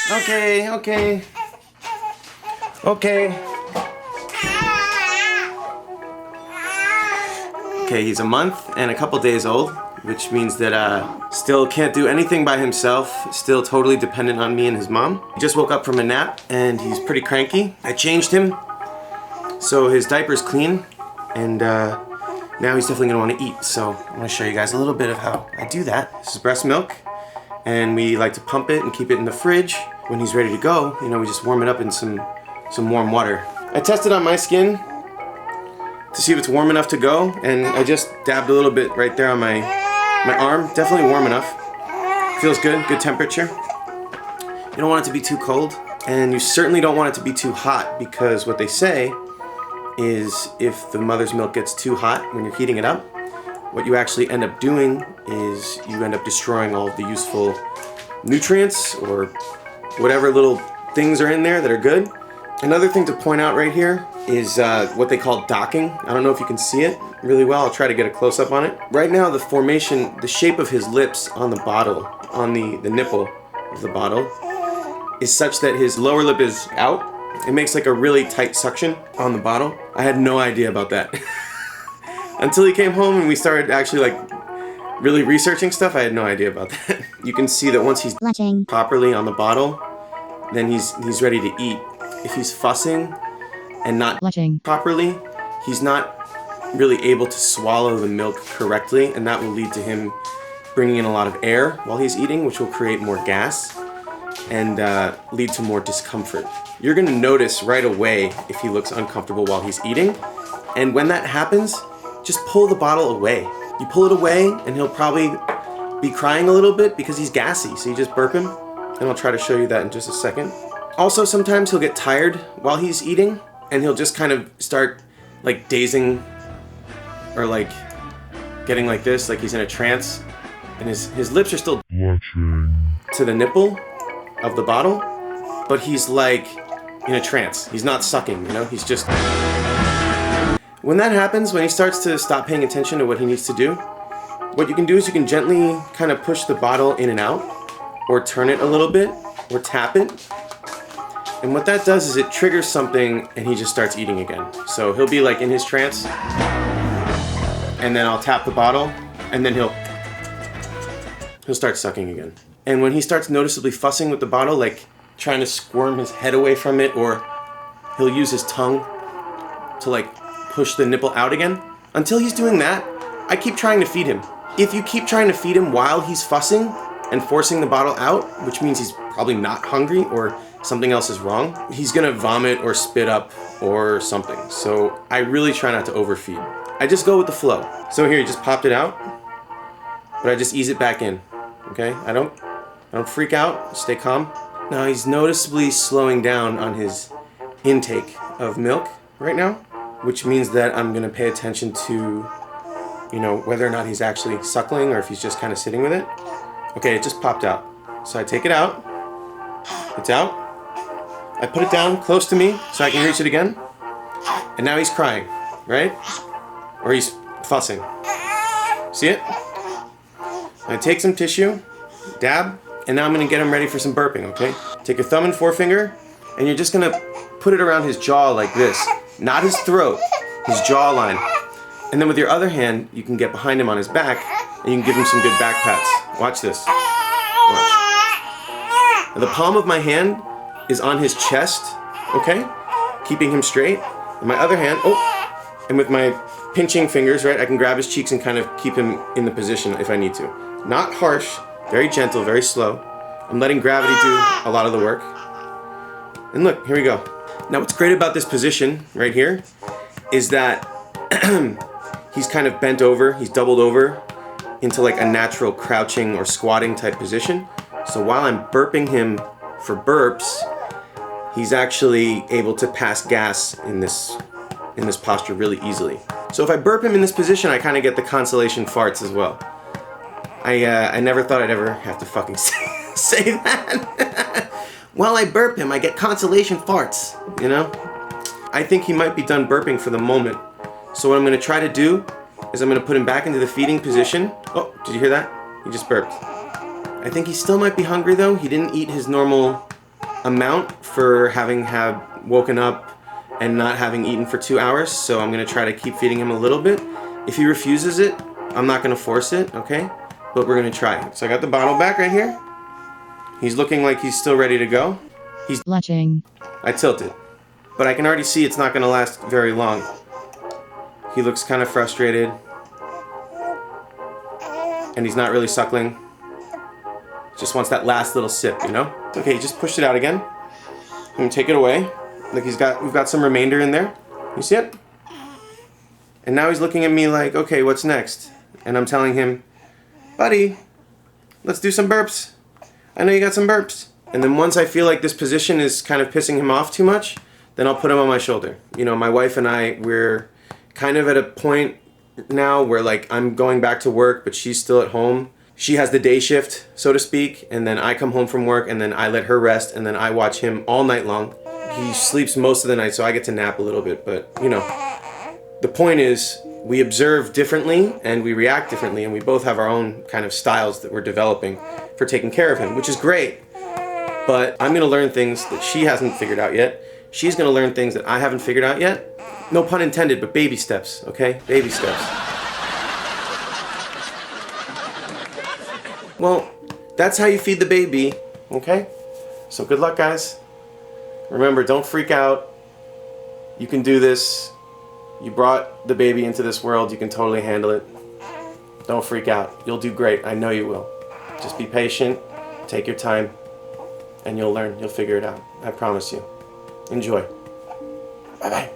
Okay, okay. Okay. Okay, he's a month and a couple days old, which means that still can't do anything by himself, still totally dependent on me and his mom. He just woke up from a nap and he's pretty cranky. I changed him, so his diaper's clean, and now he's definitely gonna wanna eat. So I'm gonna show you guys a little bit of how I do that. This is breast milk, and we like to pump it and keep it in the fridge. When he's ready to go, you know, we just warm it up in some warm water. I tested on my skin to see if it's warm enough to go, and I just dabbed a little bit right there on my arm. Definitely warm enough. Feels good, good temperature. You don't want it to be too cold, and you certainly don't want it to be too hot, because what they say is if the mother's milk gets too hot when you're heating it up, what you actually end up doing is you end up destroying all of the useful nutrients or whatever little things are in there that are good. Another thing to point out right here is what they call docking. I don't know if you can see it really well. I'll try to get a close-up on it. Right now, the formation, the shape of his lips on the bottle, on the nipple of the bottle, is such that his lower lip is out. It makes like a really tight suction on the bottle. I had no idea about that. Until he came home and we started actually like really researching stuff, I had no idea about that. You can see that once he's latching properly on the bottle, then he's ready to eat. If he's fussing and not latching properly, he's not really able to swallow the milk correctly, and that will lead to him bringing in a lot of air while he's eating, which will create more gas and lead to more discomfort. You're gonna notice right away if he looks uncomfortable while he's eating, and when that happens, just pull the bottle away. You pull it away and he'll probably be crying a little bit because he's gassy, so you just burp him, and I'll try to show you that in just a second. Also, sometimes he'll get tired while he's eating, and he'll just kind of start like dazing or like getting like this, like he's in a trance, and his lips are still to the nipple of the bottle, but he's like in a trance. He's not sucking, you know, he's just... When that happens, when he starts to stop paying attention to what he needs to do, what you can do is you can gently kind of push the bottle in and out, or turn it a little bit, or tap it. And what that does is it triggers something and he just starts eating again. So he'll be like in his trance, and then I'll tap the bottle, and then he'll start sucking again. And when he starts noticeably fussing with the bottle, like trying to squirm his head away from it, or he'll use his tongue to like push the nipple out again. Until he's doing that, I keep trying to feed him. If you keep trying to feed him while he's fussing and forcing the bottle out, which means he's probably not hungry or something else is wrong, he's gonna vomit or spit up or something. So I really try not to overfeed. I just go with the flow. So here, you just popped it out, but I just ease it back in, okay? I don't freak out, stay calm. Now he's noticeably slowing down on his intake of milk right now, which means that I'm gonna pay attention to, you know, whether or not he's actually suckling or if he's just kind of sitting with it. Okay, it just popped out. So I take it out, it's out. I put it down close to me so I can reach it again. And now he's crying, right? Or he's fussing. See it? I take some tissue, dab, and now I'm gonna get him ready for some burping, okay? Take your thumb and forefinger, and you're just gonna put it around his jaw like this. Not his throat, his jawline. And then with your other hand, you can get behind him on his back, and you can give him some good back pats. Watch this. Watch. The palm of my hand is on his chest, okay? Keeping him straight. And my other hand, and with my pinching fingers, right, I can grab his cheeks and kind of keep him in the position if I need to. Not harsh, very gentle, very slow. I'm letting gravity do a lot of the work. And look, here we go. Now what's great about this position right here is that he's kind of bent over, he's doubled over into like a natural crouching or squatting type position. So while I'm burping him for burps, he's actually able to pass gas in this posture really easily. So if I burp him in this position, I kind of get the consolation farts as well. I never thought I'd ever have to fucking say that. While I burp him, I get consolation farts, you know? I think he might be done burping for the moment. So what I'm gonna try to do is I'm gonna put him back into the feeding position. Oh, did you hear that? He just burped. I think he still might be hungry though. He didn't eat his normal amount for having woken up and not having eaten for 2 hours, so I'm gonna try to keep feeding him a little bit. If he refuses it, I'm not gonna force it, okay? But we're gonna try. So I got the bottle back right here. He's looking like he's still ready to go. He's latching. I tilted, but I can already see it's not gonna last very long. He looks kind of frustrated, and he's not really suckling. Just wants that last little sip, you know? Okay, he just pushed it out again. I'm gonna take it away. Like we've got some remainder in there. You see it? And now he's looking at me like, okay, what's next? And I'm telling him, buddy, let's do some burps. I know you got some burps. And then once I feel like this position is kind of pissing him off too much, then I'll put him on my shoulder. You know, my wife and I, we're kind of at a point now where like I'm going back to work, but she's still at home. She has the day shift, so to speak, and then I come home from work and then I let her rest and then I watch him all night long. He sleeps most of the night, so I get to nap a little bit, but you know, the point is we observe differently and we react differently, and we both have our own kind of styles that we're developing for taking care of him, which is great. But I'm gonna learn things that she hasn't figured out yet. She's gonna learn things that I haven't figured out yet. No pun intended, but baby steps, okay? Baby steps. Well, that's how you feed the baby, okay? So good luck, guys. Remember, don't freak out. You can do this. You brought the baby into this world. You can totally handle it. Don't freak out. You'll do great. I know you will. Just be patient. Take your time. And you'll learn. You'll figure it out. I promise you. Enjoy. Bye-bye.